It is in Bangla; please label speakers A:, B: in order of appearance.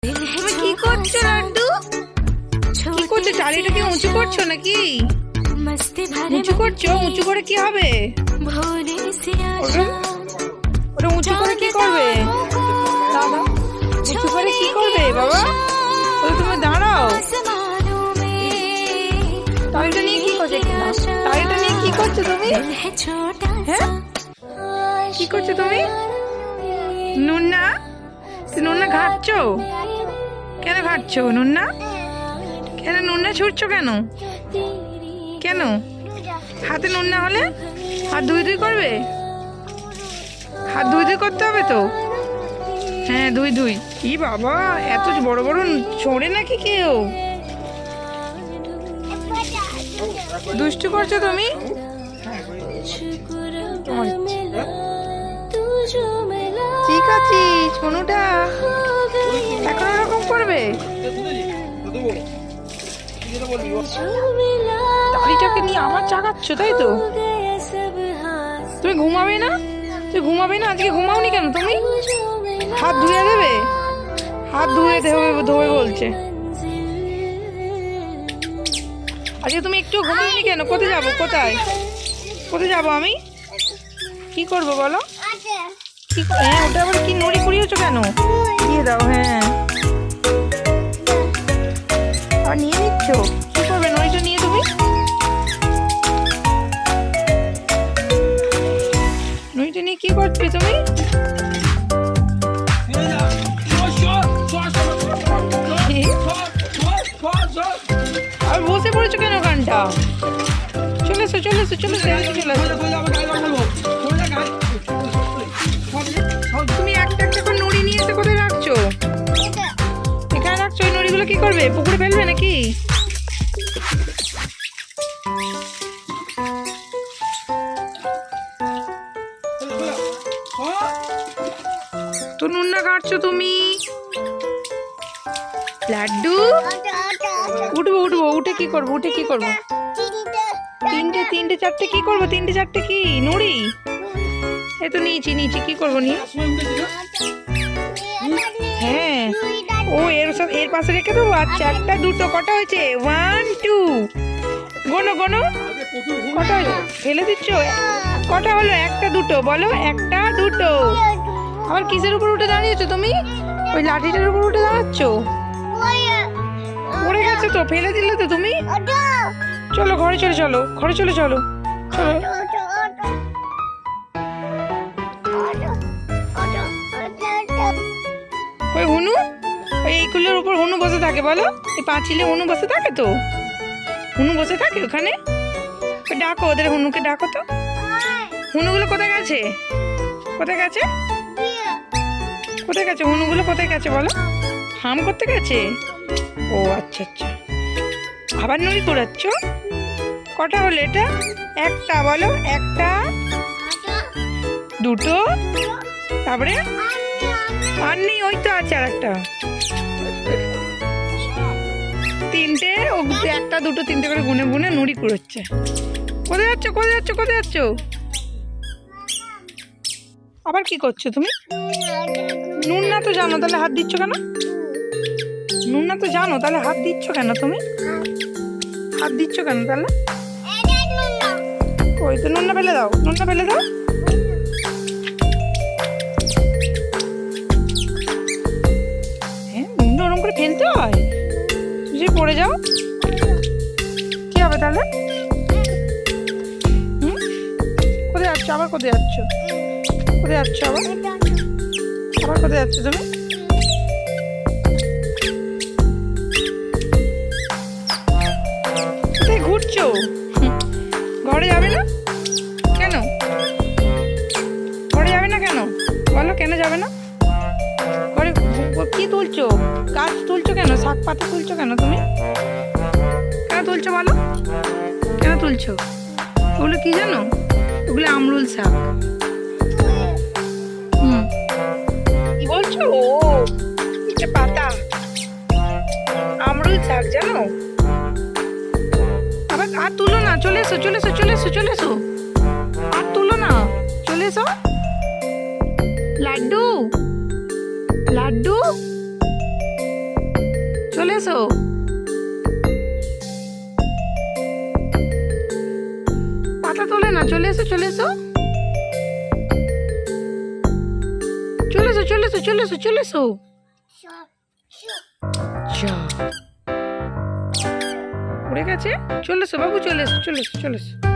A: তুমি কি করছো লাড্ডু? কি করছো? টালিটাকে উঁচু করছো নাকি? উঁচু করছো? উঁচু করে কি হবে? ওটা উঁচু করে কি করবে দাদা? উঁচু করে কি করবে বাবা? ওটা তুমি দাঁড়াও। টালিটা নিয়ে কি করছো? টালিটা নিয়ে কি করছো তুমি? হ্যাঁ, কি করছো তুমি? নুন্না, তুই নুন্না ঘাটছো কেন? ঘাটছো নুন্না কেন? নুন্না ছুটছো কেন? কেন? হাতে নুন্না হলে হাত ধুই ধুই করবে? হাত ধুই ধুই করতে হবে তো। হ্যাঁ, ধুই ধুই। কি বাবা, এত বড় বড় ছোঁড়ে নাকি কেউ? দুষ্টু করছো তুমি? ঠিক আছে সোনুটা, এখন ওরকম করবে? টালিটাকে নিয়ে আবার চাগাচ্ছ তাই তো? তুমি ঘুমাবে না? তুমি ঘুমাবে না? আজকে ঘুমাওনি কেন তুমি? হাত ধুয়ে দেবে? হাত ধুয়ে ধোবে বলছে। আজকে তুমি একটু ঘুমাওনি কেন? কোথায় যাবো? কোথায় কোথায় যাবো আমি? কি করবো বলো? হ্যাঁ, ওটা আবার কি নড়ি কুড়িয়েছো কেন? দিয়ে দাও। হ্যাঁ, আর নিয়ে নিচ্ছ? কি করবে নড়িটা নিয়ে তুমি? নড়িটা নিয়ে কি করছো তুমি? আর বসে পড়েছো কেন গানটা? চলে এসো চলে এসো চলে এসো চলে এসো। তুমি একটা একটা করে নুড়ি নিয়ে এসে কোথায় রাখছো? এখানে রাখছো? এই নুড়িগুলো কি করবে? পুকুরে ফেলবে নাকি? তো নুন্না কাটছো তুমি? লাড্ডু, উঠবো উঠবো। উঠে কি করবো? উঠে কি করবো? তিনটে চারটে কি করবো? তিনটে চারটে কি নুড়ি? এ তো নিয়েছি নিয়েছি, কি করবো নিয়ে? হ্যাঁ, ও এর পাশে রেখে দেবো। আচ্ছা, একটা দুটো কটা হয়েছে? 1 2, গোনো গোনো কটা হয়েছে? ফেলে দিচ্ছ? কটা হলো? একটা দুটো বলো, একটা দুটো। আবার কিসের উপর উঠে দাঁড়িয়েছো তুমি? ওই লাঠিটার উপর উঠে দাঁড়াচ্ছ? পড়ে গেছে তো, ফেলে দিলে তো তুমি। চলো ঘরে চলে চলো, ঘরে চলে চলো চলো। ওই হুনু, ওই এইগুলোর উপর হুনু বসে থাকে বলো? এই পাঁচিলে হুনু বসে থাকে তো? হুনু বসে থাকে ওখানে। ডাকো ওদের, হুনুকে ডাকো তো। হুনুগুলো কোথায় গেছে? কোথায় গেছে? কোথায় গেছে হুনুগুলো? কোথায় গেছে বলো? হাম করতে গেছে? ও আচ্ছা আচ্ছা, আবার নুড়ি কুড়াচ্ছ? কটা হলো এটা? একটা বলো, একটা দুটো, তারপরে আর নেই? ওই তো আছে আর একটা। তিনটে, ও একটা দুটো তিনটে করে গুনে গুনে নুড়ি কুড়োচ্ছে। কোথায় যাচ্ছ? কোথায় যাচ্ছ? কোথায় যাচ্ছ? আবার কি করছো তুমি? নুন না তো জানো, তাহলে হাত দিচ্ছ কেন? নুন না তো জানো, তাহলে হাত দিচ্ছ কেন তুমি? হাত দিচ্ছ কেন তাহলে? ওই তো নুনটা ফেলে দাও, নুনটা ফেলে দাও। হ্যাঁ, নুনটা ওরকম করে ফেলতে হয়? যদি পড়ে যাও কি হবে তাহলে? কোথায় যাচ্ছ? আবার কোথায় যাচ্ছ? কোথায় যাচ্ছ আবার? আবার কোথায় যাচ্ছ তুমি? কোথায় ঘুরছো? ঘরে যাবে না কেন? ঘরে যাবে না কেন বলো? কেন যাবে না? ঘরে কি তুলছো? গাছ তুলছো কেন? শাক পাতা তুলছো কেন তুমি? কেন তুলছো বলো? কেন তুলছো? ওগুলো কি জানো? ওগুলো আমরুল শাক। কি বলছো? ও এটা পাতা, আমরুল শাক জানো? আবার আর তুলো না, চলে এসো চলে এসো চলে এসো চলে এসো। আর তুলো না, চলে এসো। লাড্ডু লাড্ডু চলে এসো। পাতা তোলে না, চলে এসো চলে এসো চলে এসো চলে এসো চলে এসো চলে এসো। যা উড়ে গেছে, চলে এসো বাবু, চলে এসো চলে এসো চলে এসো।